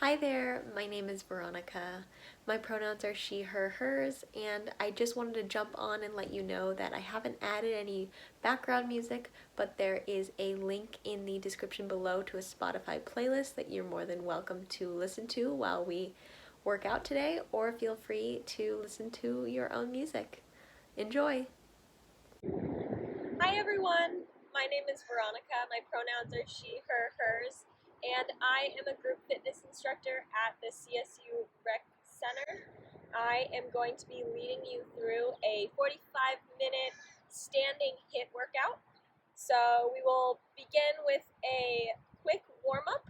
Hi there, my name is Veronica. My pronouns are she, her, hers, and I just wanted to jump on and let you know that I haven't added any background music, but there is a link in the description below to a Spotify playlist that you're more than welcome to listen to while we work out today, or feel free to listen to your own music. Enjoy! Hi everyone, my name is Veronica. My pronouns are she, her, hers, and I am a group fitness instructor at the CSU Rec Center. I am going to be leading you through a 45-minute standing HIIT workout. So we will begin with a quick warm-up,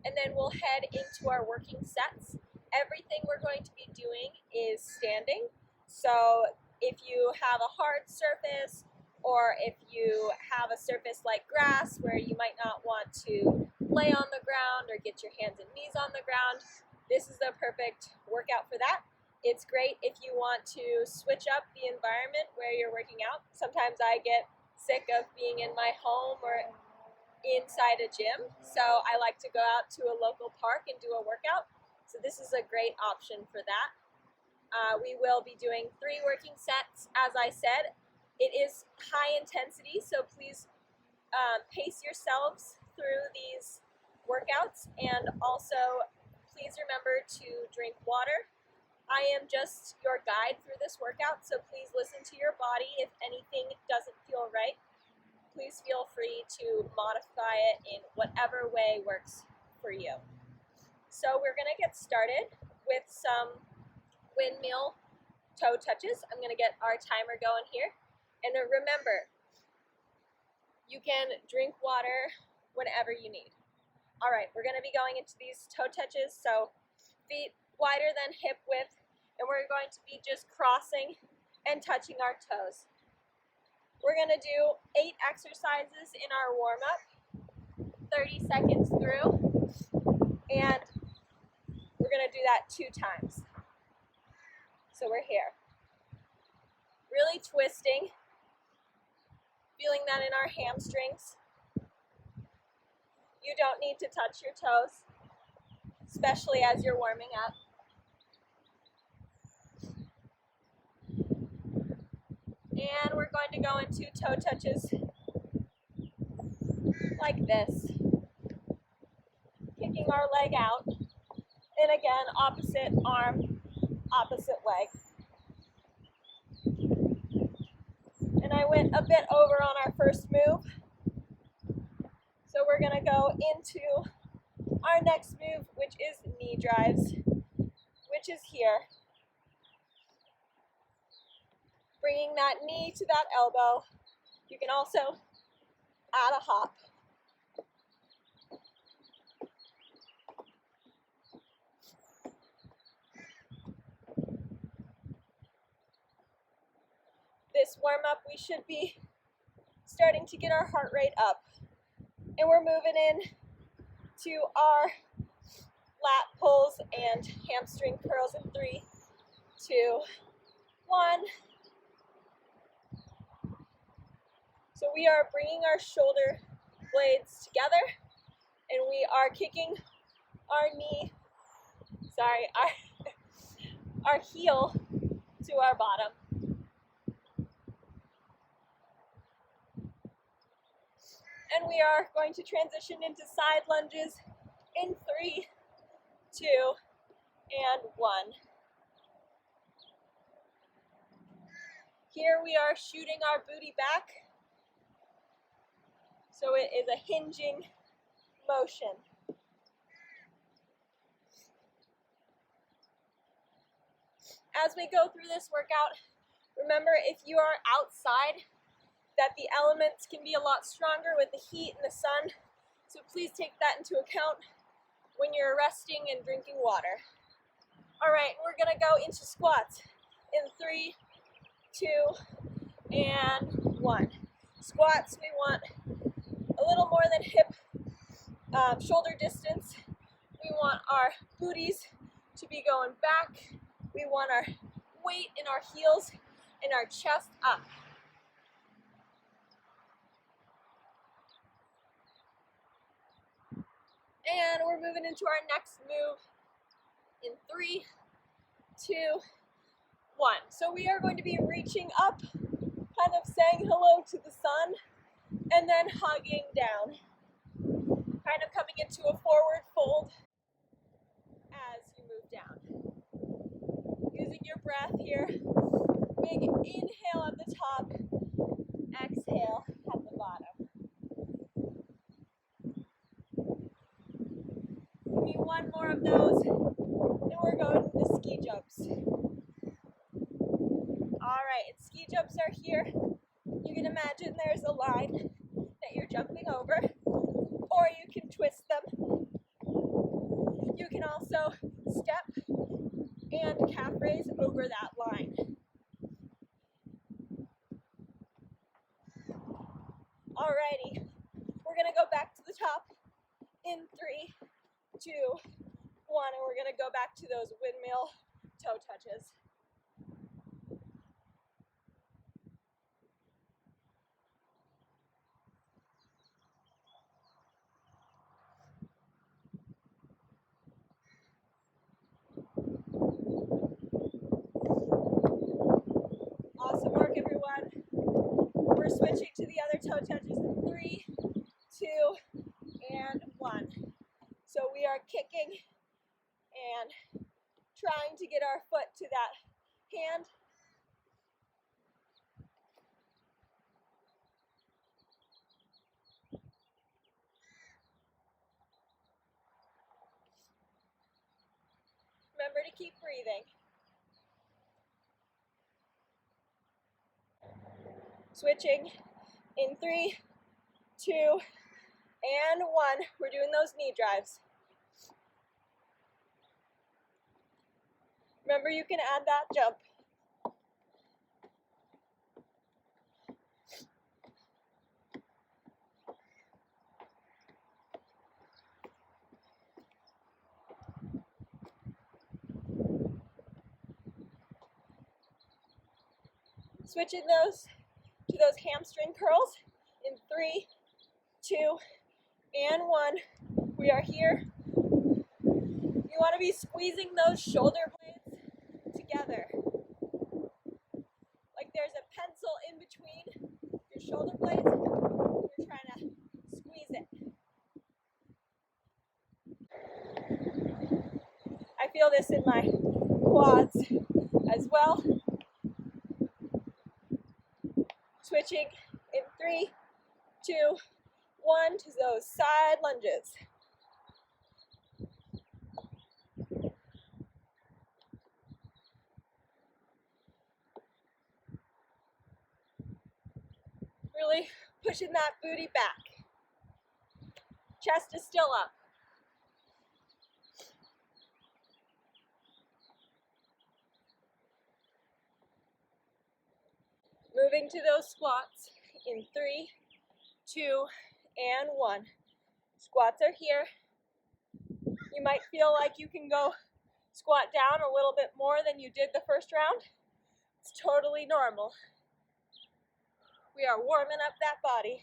and then we'll head into our working sets. Everything we're going to be doing is standing. So if you have a hard surface, or if you have a surface like grass where you might not want to lay on the ground or get your hands and knees on the ground, this is the perfect workout for that. It's great if you want to switch up the environment where you're working out. Sometimes I get sick of being in my home or inside a gym, so I like to go out to a local park and do a workout. So this is a great option for that. We will be doing 3 working sets, as I said. It is high intensity, so please pace yourselves through these workouts, and also please remember to drink water. I am just your guide through this workout, so please listen to your body. If anything doesn't feel right, please feel free to modify it in whatever way works for you. So we're going to get started with some windmill toe touches. I'm going to get our timer going here. And remember, you can drink water whenever you need. All right, we're going to be going into these toe touches. So feet wider than hip width, and we're going to be just crossing and touching our toes. We're going to do 8 exercises in our warm-up, 30 seconds through, and we're going to do that 2 times. So we're here. Really twisting. Feeling that in our hamstrings. You don't need to touch your toes, especially as you're warming up. And we're going to go into toe touches like this. Kicking our leg out. And again, opposite arm, opposite leg. And I went a bit over on our first move. So we're going to go into our next move, which is knee drives, which is here. Bringing that knee to that elbow. You can also add a hop. This warm-up, we should be starting to get our heart rate up. And we're moving in to our lat pulls and hamstring curls in 3, 2, 1. So we are bringing our shoulder blades together, and we are kicking our knee, our heel to our bottom. And we are going to transition into side lunges in 3, 2, and 1. Here we are shooting our booty back. So it is a hinging motion. As we go through this workout, remember, if you are outside, that the elements can be a lot stronger with the heat and the sun. So please take that into account when you're resting and drinking water. All right, we're gonna go into squats in 3, 2, and 1. Squats, we want a little more than hip shoulder distance. We want our booties to be going back. We want our weight in our heels and our chest up. And we're moving into our next move, in 3, 2, 1. So we are going to be reaching up, kind of saying hello to the sun, and then hugging down. Kind of coming into a forward fold as you move down. Using your breath here. Big inhale at the top, exhale at the bottom. Give me one more of those, and we're going to ski jumps. Alright, and ski jumps are here. You can imagine there's a line that you're jumping over, or you can twist them. You can also step and calf raise over that line. Alrighty, we're gonna go back to the top in 3, 2, 1, and we're gonna go back to those windmill toe touches. Awesome work, everyone. We're switching to the other toe touches in 3, 2, and 1. So we are kicking and trying to get our foot to that hand. Remember to keep breathing. Switching in 3, 2, and 1. We're doing those knee drives. Remember, you can add that jump. Switching those to those hamstring curls in 3, 2, and 1. We are here. You want to be squeezing those shoulder blades together. Like there's a pencil in between your shoulder blades. You're trying to squeeze it. I feel this in my quads as well. Switching in 3, 2, 1 to those side lunges. Really pushing that booty back. Chest is still up. Moving to those squats in 3, 2, and 1. Squats are here. You might feel like you can go squat down a little bit more than you did the first round. It's totally normal. We are warming up that body.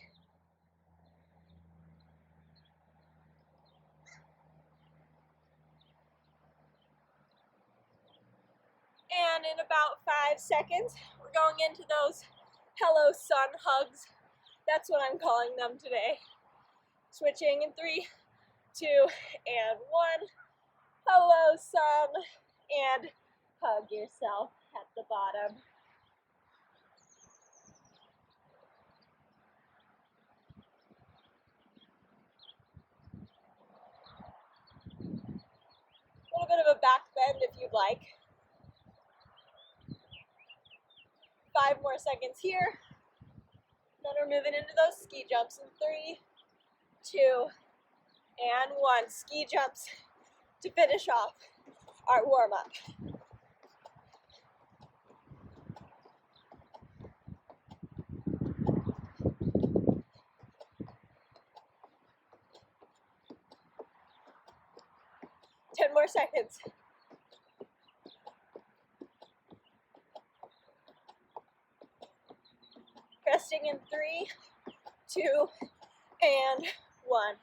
And in about 5 seconds, we're going into those hello sun hugs. That's what I'm calling them today. Switching in 3, 2, and 1. Hello sun, and hug yourself at the bottom. A little bit of a back bend if you'd like. 5 more seconds here. Then we're moving into those ski jumps in 3, 2, and 1. Ski jumps to finish off our warm-up. Ten more seconds. Resting in 3, 2, and 1.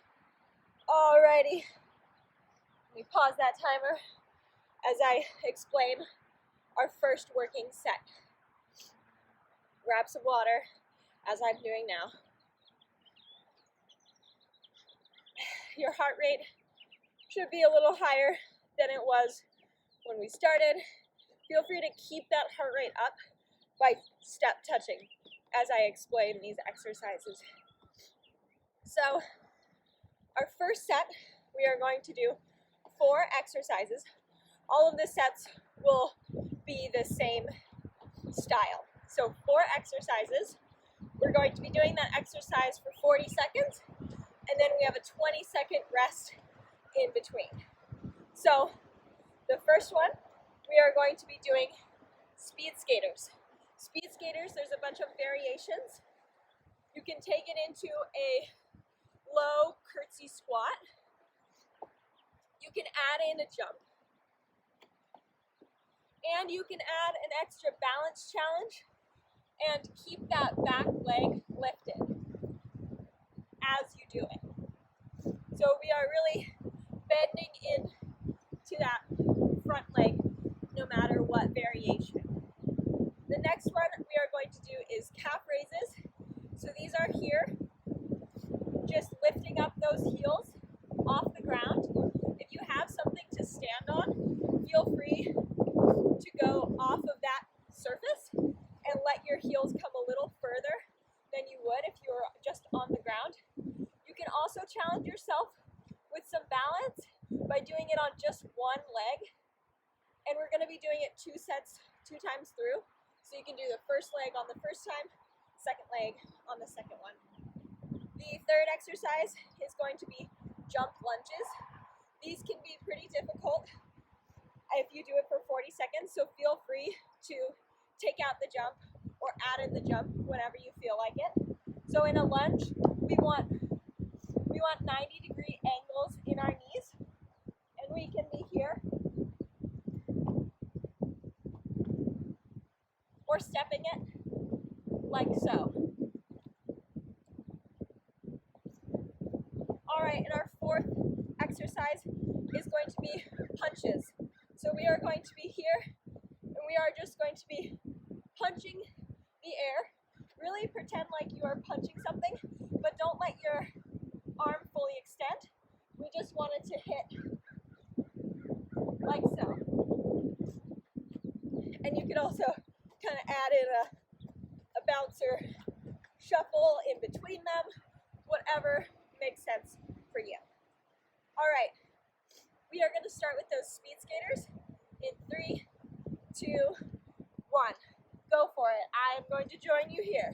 Alrighty. Let me pause that timer. as I explain our first working set. Grab some water, as I'm doing now. Your heart rate should be a little higher than it was when we started. Feel free to keep that heart rate up by step touching as I explain these exercises. So, our first set, we are going to do 4 exercises. All of the sets will be the same style. So 4 exercises. We're going to be doing that exercise for 40 seconds, and then we have a 20-second rest in between. So the first one, we are going to be doing speed skaters. Speed skaters, there's a bunch of variations. You can take it into a low curtsy squat. You can add in a jump. And you can add an extra balance challenge and keep that back leg lifted as you do it. So we are really bending into that front leg no matter what variation. The next one we are going to do is calf raises. So these are here, just lifting up those heels off the ground. If you have something to stand on, feel free to go off of that surface and let your heels come a little further than you would if you were just on the ground. You can also challenge yourself with some balance by doing it on just one leg. And we're going to be doing it 2 sets, 2 times through. So you can do the first leg on the first time, second leg on the second one. The third exercise is going to be jump lunges. These can be pretty difficult if you do it for 40 seconds, so feel free to take out the jump or add in the jump whenever you feel like it. So in a lunge, we want 90-degree angles in our knees, and we can be here or stepping it like so. All right, and our fourth exercise is going to be punches. So we are going to be here, and we are just going to be punching the air. Really pretend like you are punching something, but don't let your arm fully extend. We just want it to hit like so. And you could also kind of add in a bouncer shuffle in between them, whatever makes sense for you. All right, we are going to start with those speed skaters in 3, 2, 1. Go for it. I am going to join you here.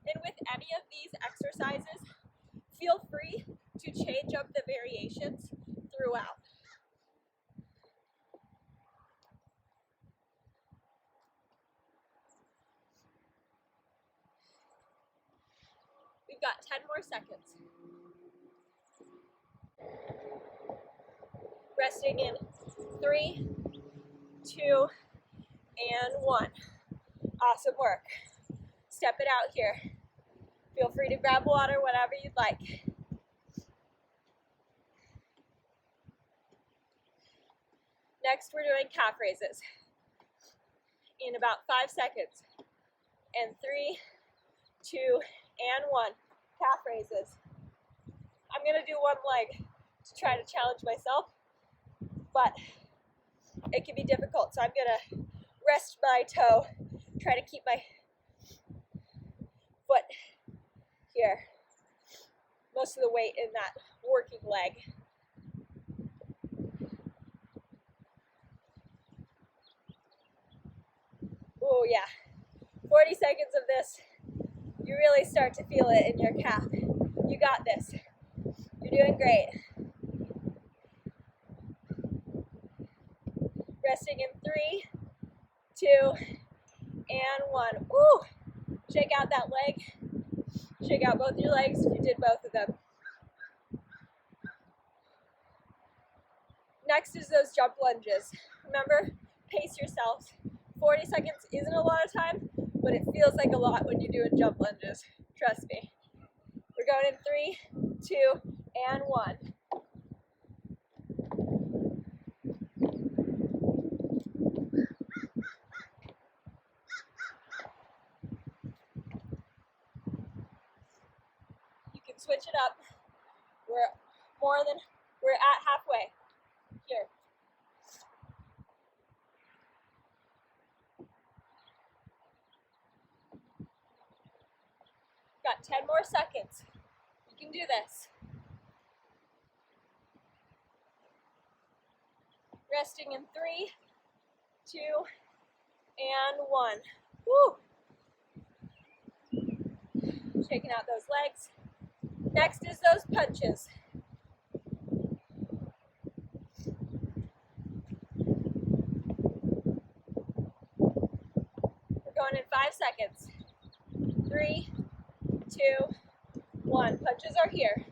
And with any of these exercises, feel free to change up the variations throughout. We've got 10 more seconds. Resting in 3, 2, and 1. Awesome work. Step it out here. Feel free to grab water, whatever you'd like. Next, we're doing calf raises in about 5 seconds. And 3, 2, and 1. Calf raises. I'm going to do one leg to try to challenge myself, but it can be difficult. So I'm going to rest my toe, try to keep my foot here. Most of the weight in that working leg. Oh yeah, 40 seconds of this. You really start to feel it in your calf. You got this. You're doing great. Resting in 3, 2, and 1. Ooh! Shake out that leg. Shake out both your legs if you did both of them. Next is those jump lunges. Remember, pace yourselves. 40 seconds isn't a lot of time, but it feels like a lot when you're doing jump lunges. Trust me. going in 3, 2, and 1. You can switch it up. We're at halfway here. Got 10 more seconds. You can do this. Resting in 3, 2, and 1. Woo! Shaking out those legs. Next is those punches. We're going in 5 seconds. 3, 2, 1. Punches are here.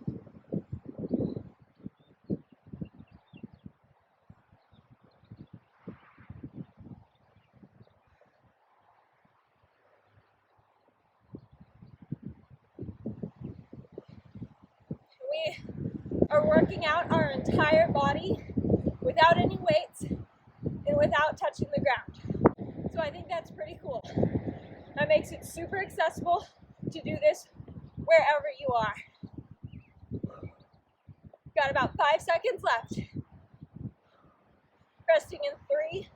We are working out our entire body without any weights and without touching the ground. So I think that's pretty cool. That makes it super accessible to do this wherever you are. Got about 5 seconds left. Resting in 3,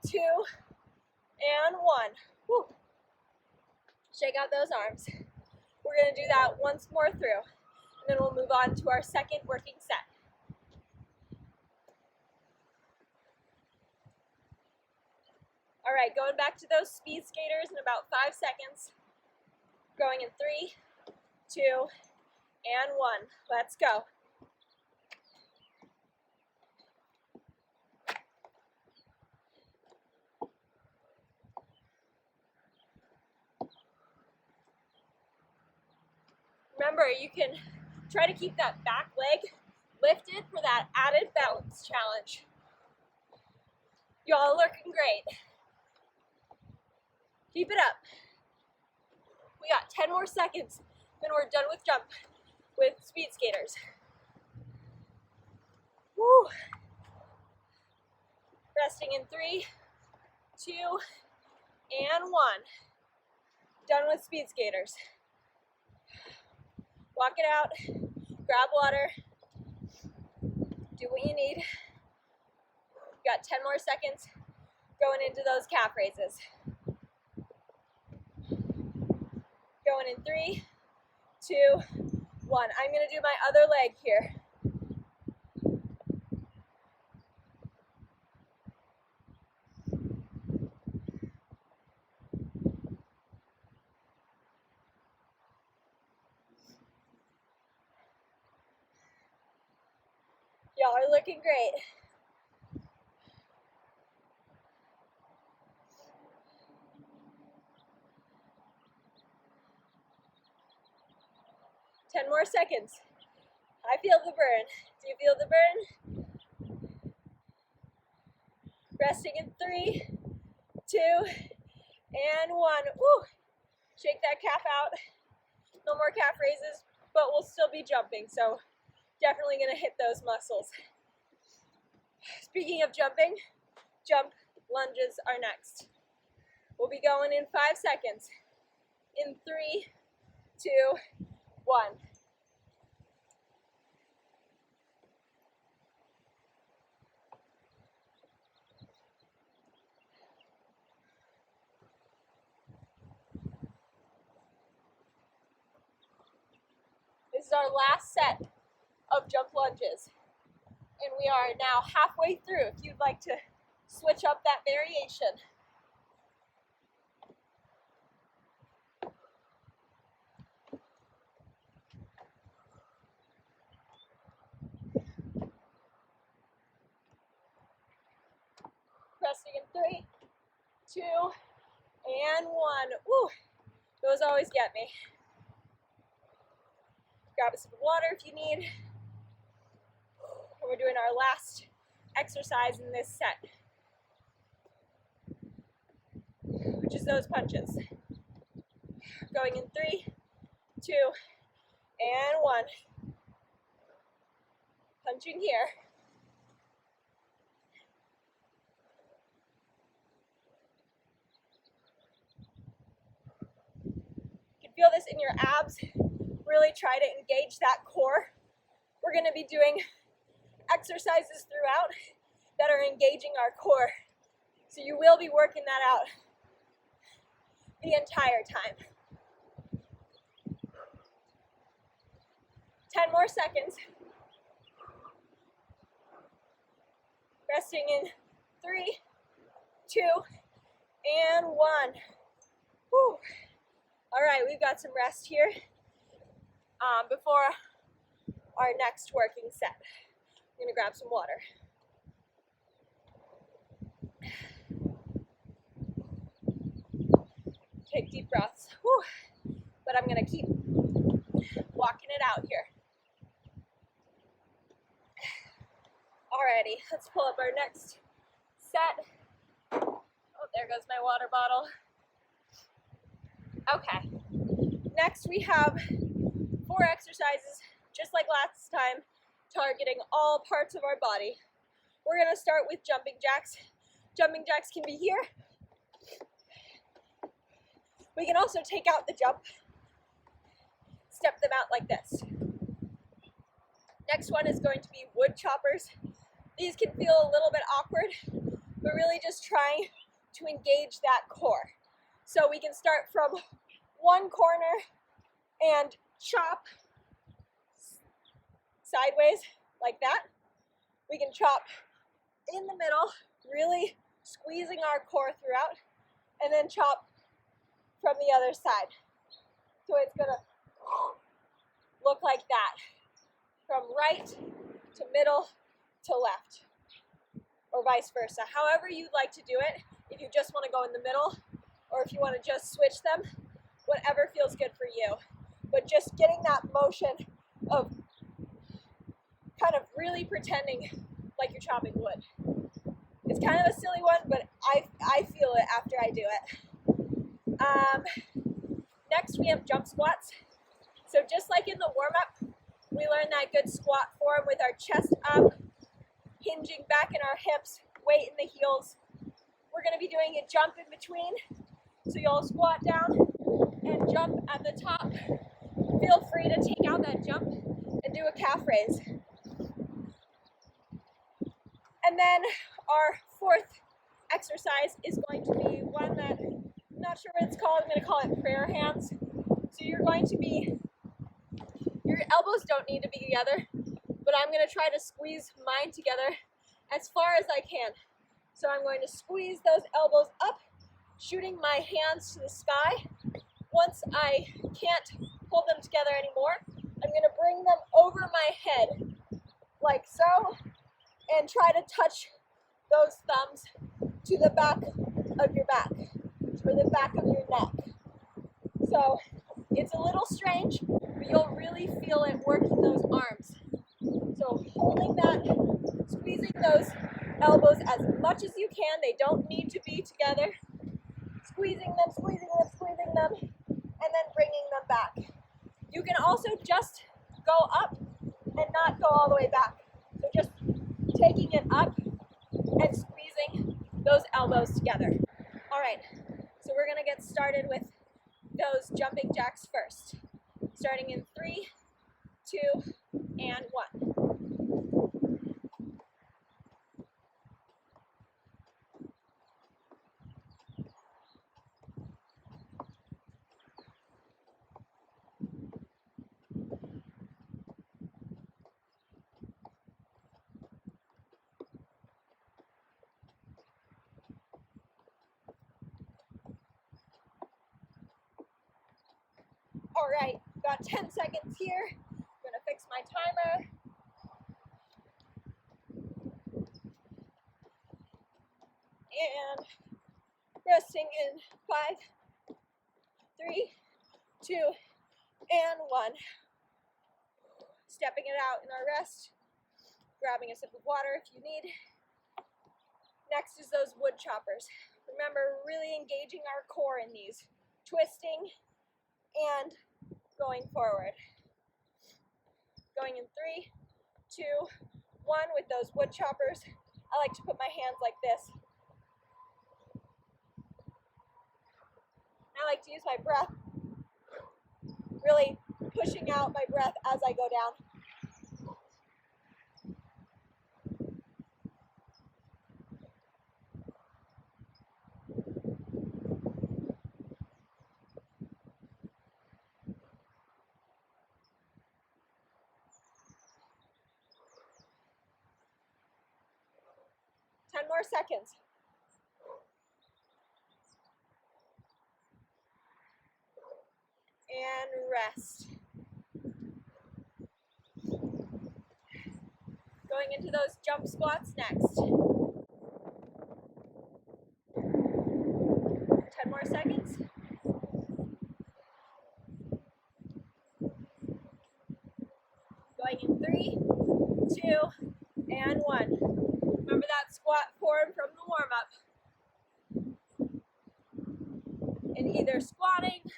2, and 1. Woo. Shake out those arms. We're going to do that once more through, and then we'll move on to our second working set. All right, going back to those speed skaters in about 5 seconds. Going in 3, 2, and 1. Let's go. Remember, you can try to keep that back leg lifted for that added balance challenge. Y'all looking great. Keep it up. We got 10 more seconds, then we're done with speed skaters. Woo. Resting in 3, 2, and 1. Done with speed skaters. Walk it out, grab water, do what you need. Got 10 more seconds going into those calf raises. Going in 3, 2, 1. I'm going to do my other leg here. Y'all are looking great. Ten more seconds. I feel the burn. Do you feel the burn? Resting in 3, 2, and 1. Woo! Shake that calf out. No more calf raises, but we'll still be jumping, so definitely gonna hit those muscles. Speaking of jumping, jump lunges are next. We'll be going in 5 seconds. In 3, 2, 1. This is our last set of jump lunges. And we are now halfway through if you'd like to switch up that variation. Resting in 3, 2, and 1. Woo! Those always get me. Grab a sip of water if you need. And we're doing our last exercise in this set, which is those punches. Going in 3, 2, and 1. Punching here. You can feel this in your abs. Really try to engage that core. We're going to be doing exercises throughout that are engaging our core. So you will be working that out the entire time. 10 more seconds. Resting in 3, 2, and 1. Whew. All right, we've got some rest here before our next working set. I'm gonna grab some water. Take deep breaths. Whew. But I'm gonna keep walking it out here. Alrighty, let's pull up our next set. Oh, there goes my water bottle. Okay, next we have 4 exercises, just like last time, targeting all parts of our body. We're gonna start with jumping jacks. Jumping jacks can be here. We can also take out the jump, step them out like this. Next one is going to be wood choppers. These can feel a little bit awkward, but really just trying to engage that core. So we can start from one corner and chop sideways like that. We can chop in the middle, really squeezing our core throughout, and then chop from the other side. So it's gonna look like that, from right to middle to left, or vice versa. However you'd like to do it, if you just want to go in the middle, or if you want to just switch them, whatever feels good for you. But just getting that motion of kind of really pretending like you're chopping wood. It's kind of a silly one, but I feel it after I do it. Next we have jump squats. So just like in the warm-up, we learn that good squat form with our chest up, hinging back in our hips, weight in the heels. We're going to be doing a jump in between. So you'll squat down and jump at the top. Feel free to take out that jump and do a calf raise. And then our 4th exercise is going to be one that I'm not sure what it's called. I'm going to call it prayer hands. So you're going to be, your elbows don't need to be together, but I'm going to try to squeeze mine together as far as I can. So I'm going to squeeze those elbows up, shooting my hands to the sky. Once I can't hold them together anymore, I'm going to bring them over my head, like so, and try to touch those thumbs to the back of your back, or the back of your neck. So it's a little strange, but you'll really feel it working those arms. So holding that, squeezing those elbows as much as you can. They don't need to be together. Squeezing them, squeezing them, squeezing them, and then bringing them back. You can also just go up and not go all the way back. So just taking it up and squeezing those elbows together. All right, so we're gonna get started with those jumping jacks first. Starting in 3, 2, and 1. All right, got 10 seconds here. I'm gonna fix my timer. And resting in 5, 3, 2, and 1. Stepping it out in our rest. Grabbing a sip of water if you need. Next is those wood choppers. Remember, really engaging our core in these. Twisting and going forward. Going in 3, 2, 1 with those wood choppers. I like to put my hands like this. I like to use my breath, really pushing out my breath as I go down. Ten more seconds. And rest. Going into those jump squats next. 10 more seconds. Going in 3, 2, and 1. Remember that squat form from the warm-up. In either squatting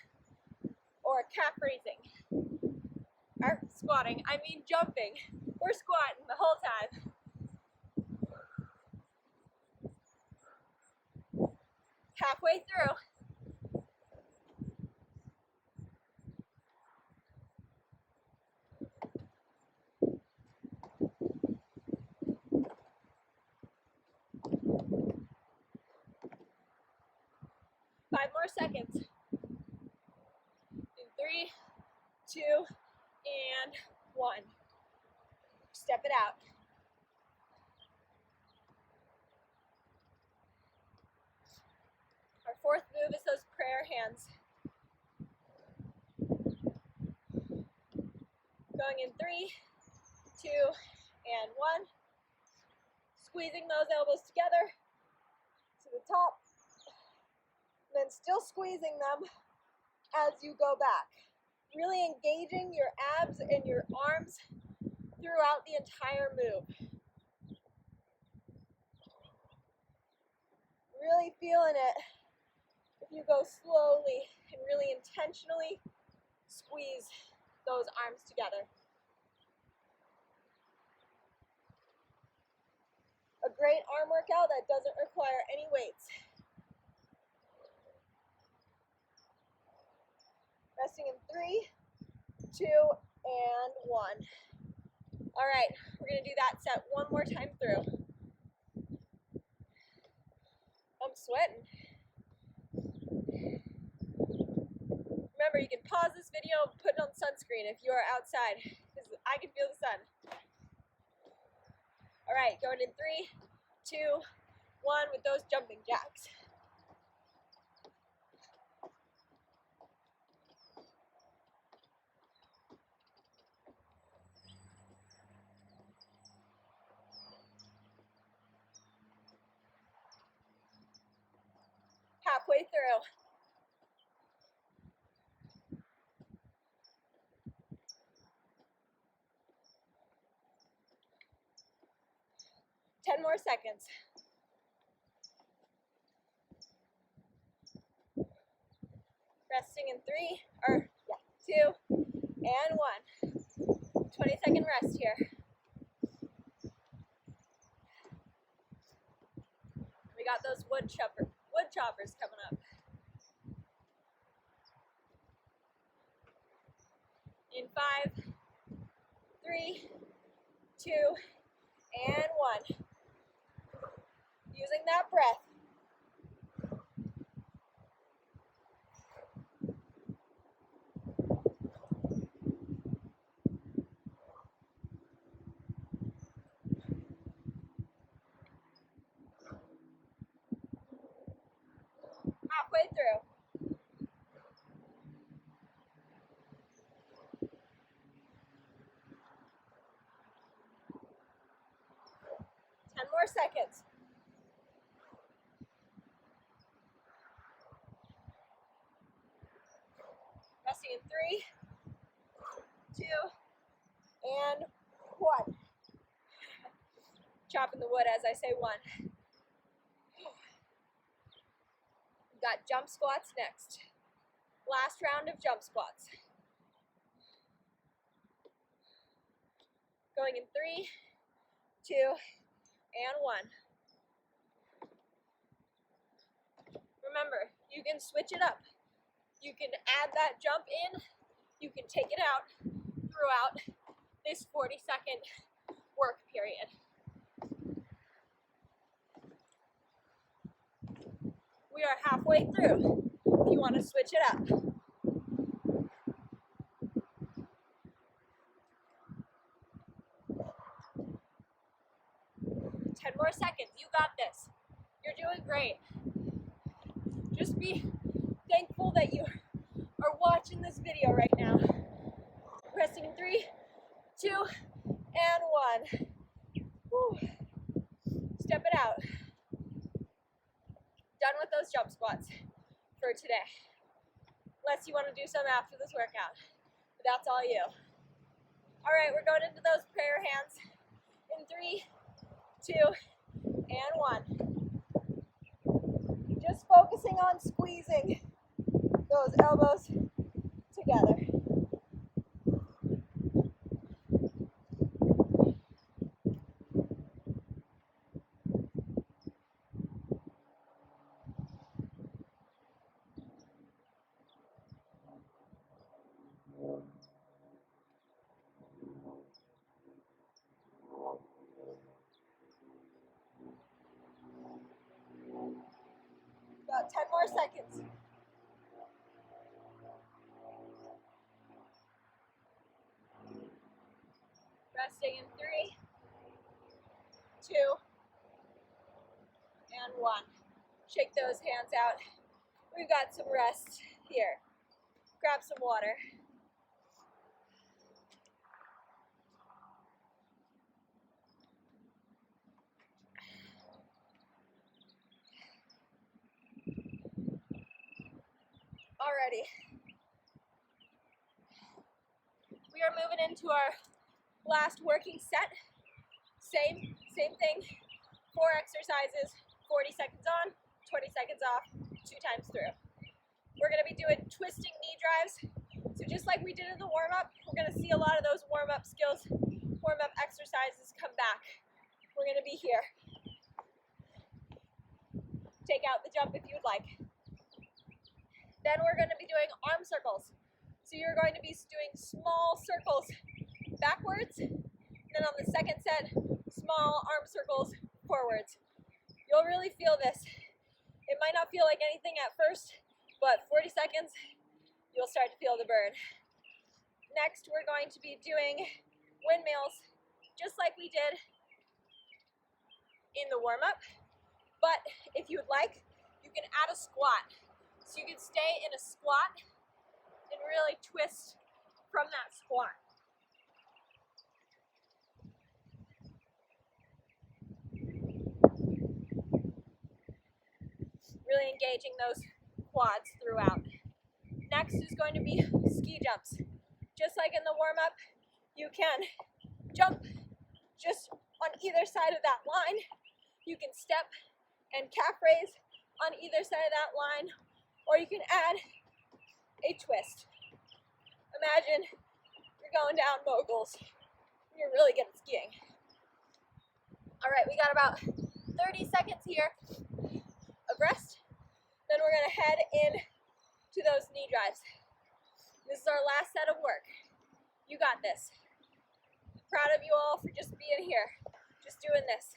or calf raising. Or squatting, I mean jumping. We're squatting the whole time. Halfway through. Five more seconds. In 3, 2, and 1. Step it out. Our fourth move is those prayer hands. Going in 3, 2, and 1. Squeezing those elbows together to the top. And then still squeezing them as you go back. Really engaging your abs and your arms throughout the entire move. Really feeling it if you go slowly and really intentionally squeeze those arms together. A great arm workout that doesn't require any weights. Resting in 3, 2, and 1. All right, we're gonna do that set one more time through. I'm sweating. Remember, you can pause this video and put on sunscreen if you are outside, because I can feel the sun. All right, going in 3, 2, 1 with those jumping jacks. Halfway through. Ten more seconds. Resting in 2, and 1. 20-second rest here. We got those wood choppers coming up. In 5, 3, 2, and 1. Using that breath. Halfway through. Ten more seconds. Resting in 3, 2, and 1. Chopping the wood as I say 1. We've got jump squats next. Last round of jump squats. Going in 3, 2, and 1. Remember, you can switch it up. You can add that jump in. You can take it out throughout this 40-second work period. We are halfway through if you want to switch it up. 10 more seconds. You got this. You're doing great. Just be thankful that you are watching this video right now. Pressing 3, 2, and 1. Whew. Step it out. Done with those jump squats for today. Unless you want to do some after this workout. But that's all you. Alright, we're going into those prayer hands. In 3, 2, and 1. Just focusing on squeezing those elbows together. About 10 more seconds. Resting in 3, 2, and 1. Shake those hands out. We've got some rest here. Grab some water. Alrighty. We are moving into our last working set. Same thing. 4 exercises, 40 seconds on, 20 seconds off, 2 times through. We're going to be doing twisting knee drives. So just like we did in the warm-up, we're going to see a lot of those warm-up skills, warm-up exercises come back. We're going to be here. Take out the jump if you'd like. Then we're going to be doing arm circles. So you're going to be doing small circles backwards. Then on the second set, small arm circles forwards. You'll really feel this. It might not feel like anything at first, but 40 seconds, you'll start to feel the burn. Next, we're going to be doing windmills, just like we did in the warm-up. But if you'd like, you can add a squat. So you can stay in a squat and really twist from that squat. Really engaging those quads throughout. Next is going to be ski jumps. Just like in the warm-up, you can jump just on either side of that line. You can step and calf raise on either side of that line, or you can add a twist. Imagine you're going down moguls. You're really good at skiing. All right, we got about 30 seconds here of rest. Then we're gonna head in to those knee drives. This is our last set of work. You got this. Proud of you all for just being here, just doing this.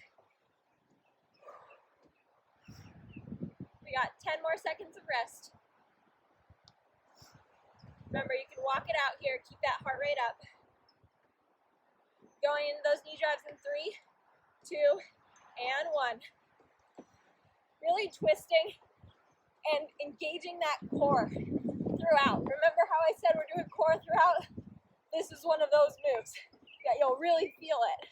We got 10 more seconds of rest. Remember, you can walk it out here, keep that heart rate up. Going into those knee drives in 3, 2, and 1. Really twisting and engaging that core throughout. Remember how I said we're doing core throughout? This is one of those moves that you'll really feel it.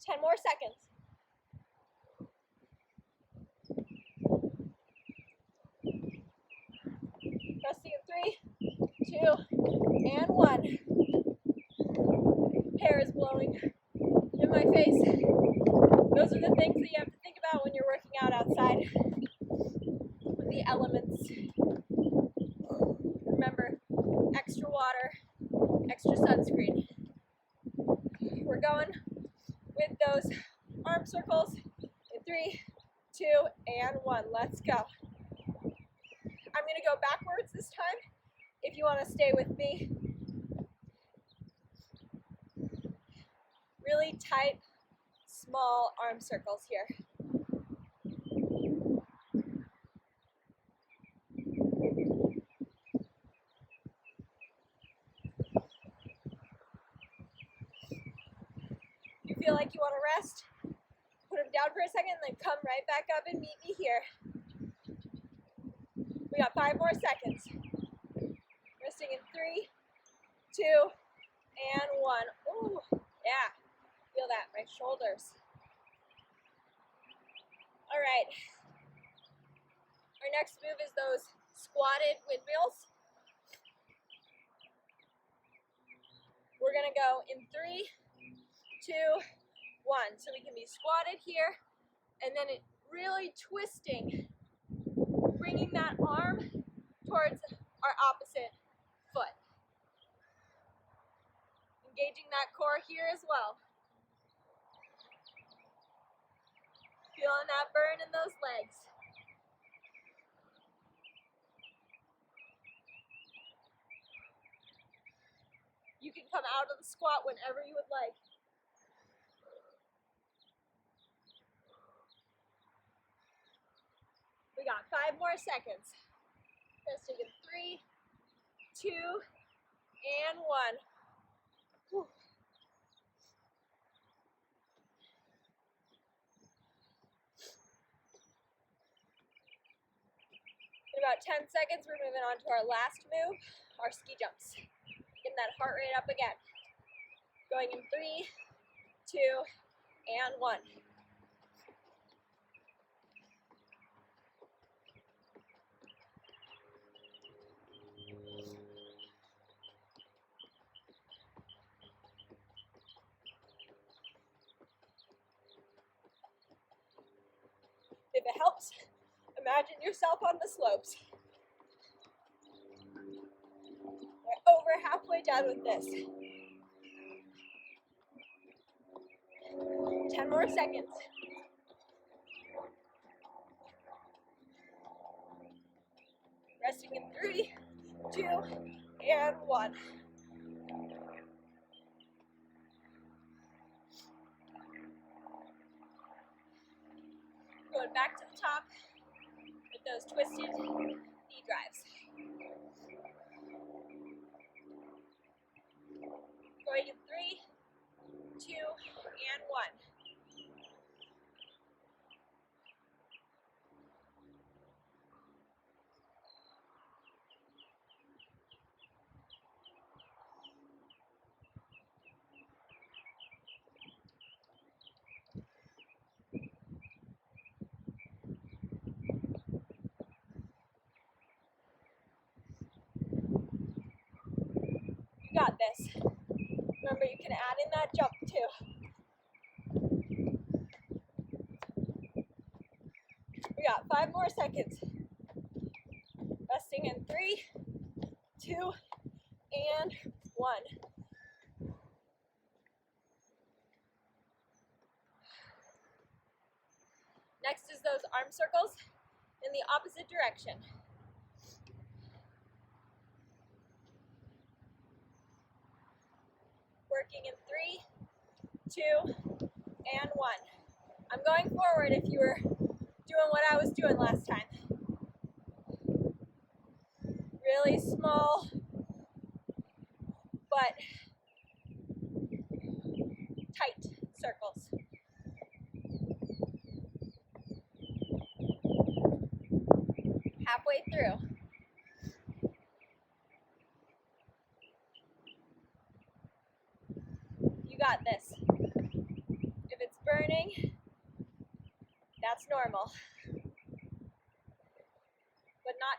Ten more seconds. Resting in 3, 2, and 1. extra water, extra sunscreen. We're going with those arm circles in 3, 2, and 1. Let's go. I'm going to go backwards this time if you want to stay with me. Really tight, small arm circles here. If you feel like you want to rest, put them down for a second, then come right back up and meet me here. We got 5 more seconds. Resting in 3, 2, and 1. Ooh, yeah. Feel that, my shoulders. All right. Our next move is those squatted windmills. We're gonna go in 3, 2, 1. So we can be squatted here, and then it really twisting, bringing that arm towards our opposite foot. Engaging that core here as well. Feeling that burn in those legs. You can come out of the squat whenever you would like. We got 5 more seconds. Resting in 3, 2, and 1. Whew. In about 10 seconds, we're moving on to our last move, our ski jumps. Getting that heart rate up again. Going in 3, 2, and 1. If it helps, imagine yourself on the slopes. We're over halfway done with this. 10 more seconds. Resting in 3, 2, and 1. Going back to the top with those twisted knee drives. Going in 3, 2, and 1. You got this. Remember, you can add in that jump too. We got 5 more seconds. Resting in 3, 2, and 1. Next is those arm circles in the opposite direction. Working in 3, 2, and 1. I'm going forward if you were doing what I was doing last time. Really small, but tight circles. Halfway through. You got this. If it's burning, that's normal. But not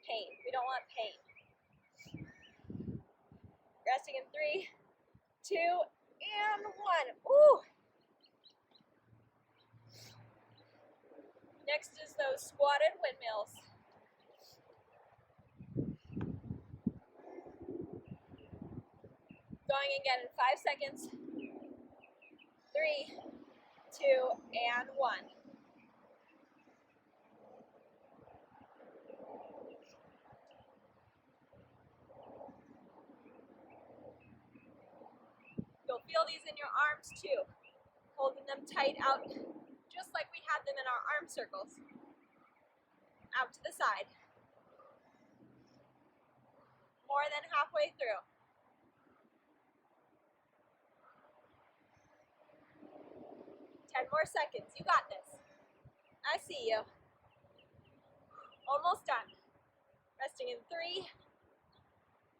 pain. We don't want pain. Resting in 3, 2, and 1. Ooh! Next is those squatted windmills. going again in 5 seconds. 3, 2, and 1. You'll feel these in your arms too, holding them tight out, just like we had them in our arm circles. Out to the side. More than halfway through. 10 more seconds. You got this. I see you. Almost done. Resting in 3,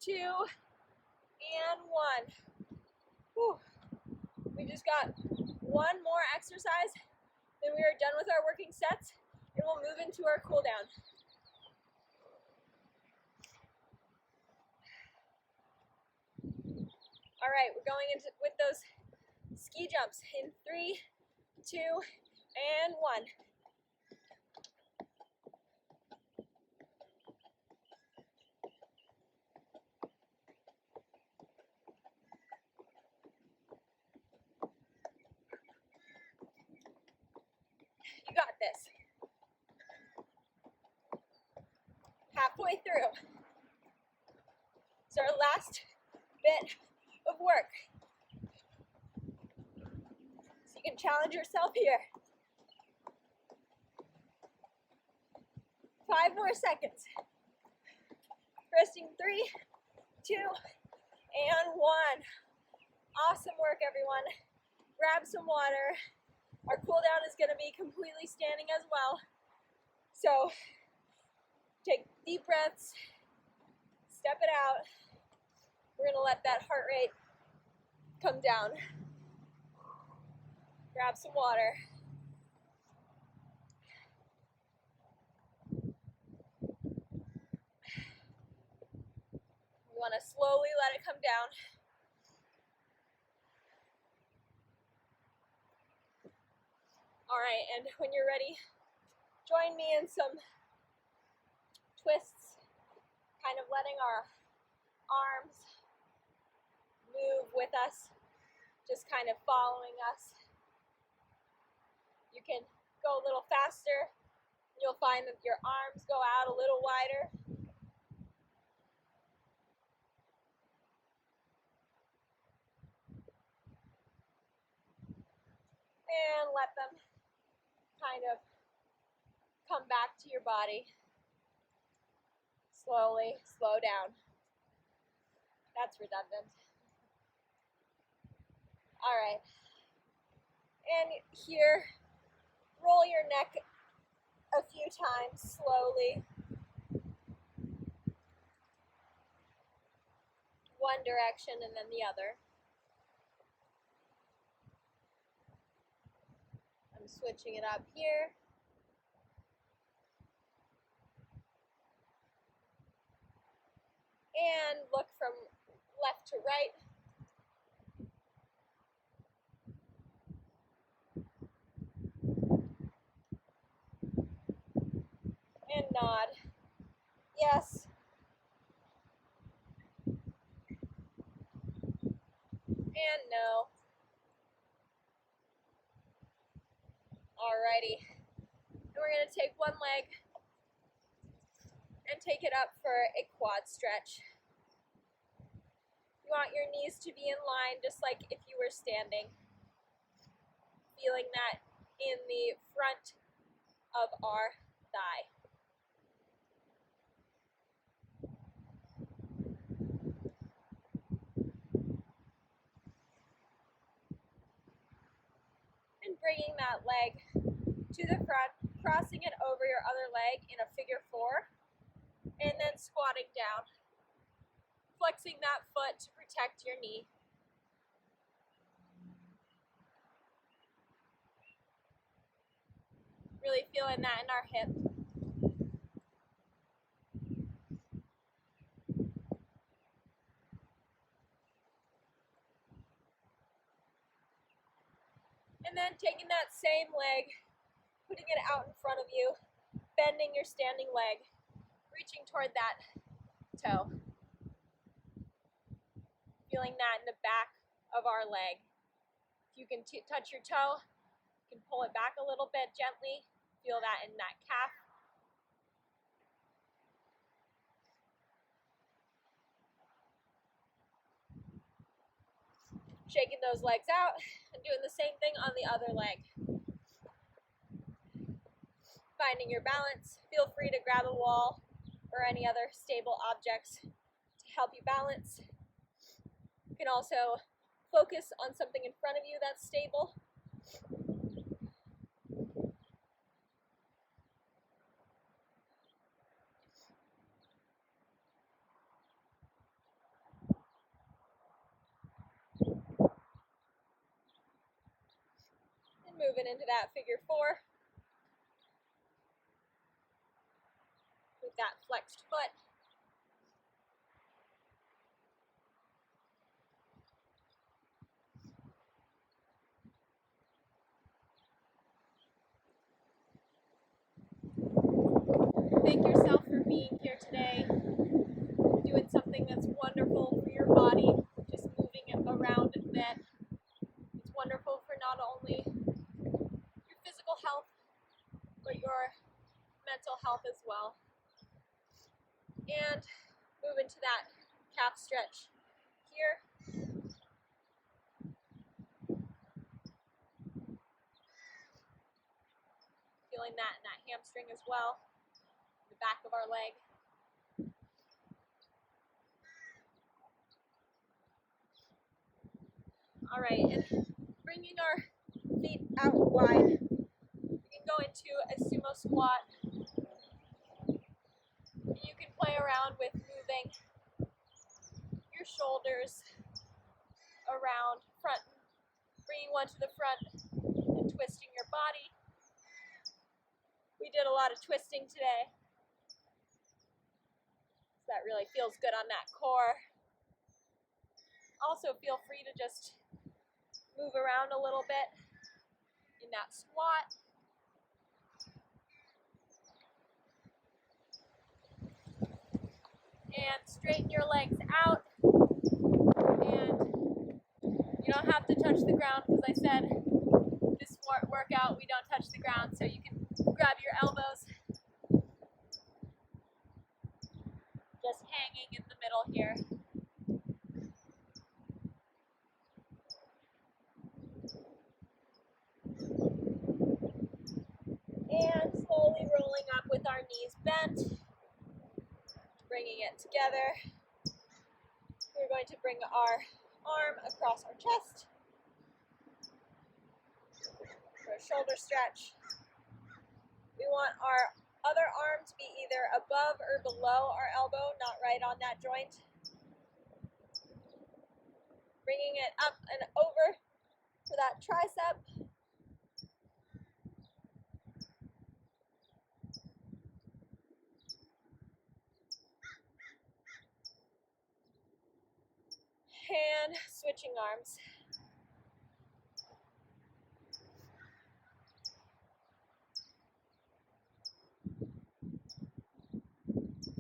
2, and 1. Whew. We just got one more exercise, then we are done with our working sets, and we'll move into our cool down. All right, we're going into with those ski jumps in 3, 2, and 1. You got this. Halfway through. It's our last bit of work. So you can challenge yourself here. 5 more seconds. Resting 3, 2, and 1. Awesome work, everyone. Grab some water. Our cool down is going to be completely standing as well. So take deep breaths, step it out. We're going to let that heart rate come down. Grab some water. We want to slowly let it come down. All right, and when you're ready, join me in some twists, kind of letting our arms move with us, just kind of following us. You can go a little faster. You'll find that your arms go out a little wider. And let them kind of come back to your body. Slowly, slow down. That's redundant. All right. And here, roll your neck a few times slowly. One direction and then the other. I'm switching it up here. And look from left to right. And nod. Yes. And no. Alrighty. And we're going to take one leg and take it up for a quad stretch. You want your knees to be in line just like if you were standing. Feeling that in the front of our thigh. And bringing that leg to the front, crossing it over your other leg in a figure 4, and then squatting down, flexing that foot to protect your knee. Really feeling that in our hip. And then taking that same leg, putting it out in front of you, bending your standing leg, reaching toward that toe. feeling that in the back of our leg. If you can touch your toe, you can pull it back a little bit gently. Feel that in that calf. Shaking those legs out and doing the same thing on the other leg. Finding your balance. Feel free to grab a wall or any other stable objects to help you balance. You can also focus on something in front of you that's stable. And moving into that figure 4 with that flexed foot. Thank yourself for being here today, doing something that's wonderful for your body, just moving it around a bit. It's wonderful for not only your physical health, but your mental health as well. And move into that calf stretch here. Feeling that in that hamstring as well, the back of our leg. All right, and bringing our feet out wide, we can go into a sumo squat. You can play around with moving your shoulders around front, bringing one to the front and twisting your body. We did a lot of twisting today, so that really feels good on that core. Also feel free to just move around a little bit in that squat. And straighten your legs out. And you don't have to touch the ground, because I said this workout we don't touch the ground, so you can grab your elbows. Just hanging in the middle here. And slowly rolling up with our knees bent, bringing it together. We're going to bring our arm across our chest for a shoulder stretch. We want our other arm to be either above or below our elbow, not right on that joint. Bringing it up and over for that tricep. And switching arms.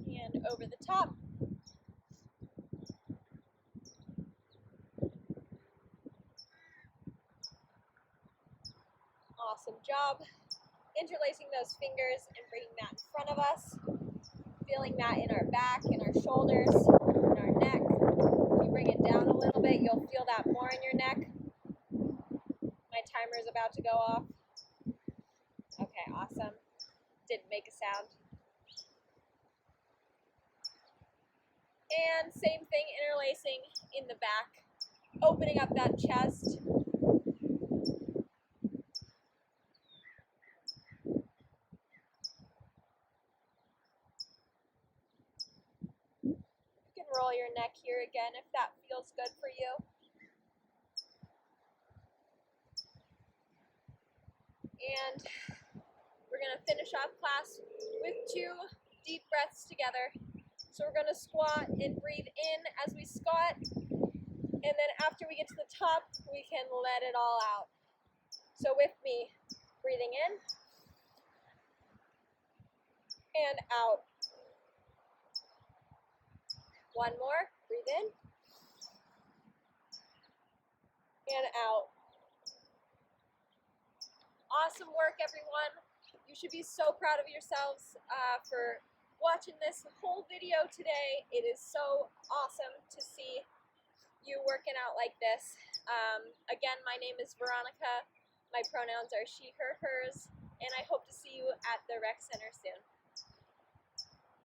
And over the top. Awesome job. Interlacing those fingers and bringing that in front of us. Feeling that in our back, in our shoulders, in our neck. If you bring it down a little bit, you'll feel that more in your neck. My timer is about to go off. Okay, awesome. Didn't make a sound. And same thing, interlacing in the back. Opening up that chest. You can roll your neck here again if that feels good for you. And we're going to finish off class with 2 deep breaths together. So we're going to squat and breathe in as we squat. And then after we get to the top, we can let it all out. So with me, breathing in and out. One more, breathe in and out. Awesome work, everyone. You should be so proud of yourselves for watching this whole video today. It is so awesome to see you working out like this. Again, my name is Veronica. My pronouns are she, her, hers, and I hope to see you at the rec center soon.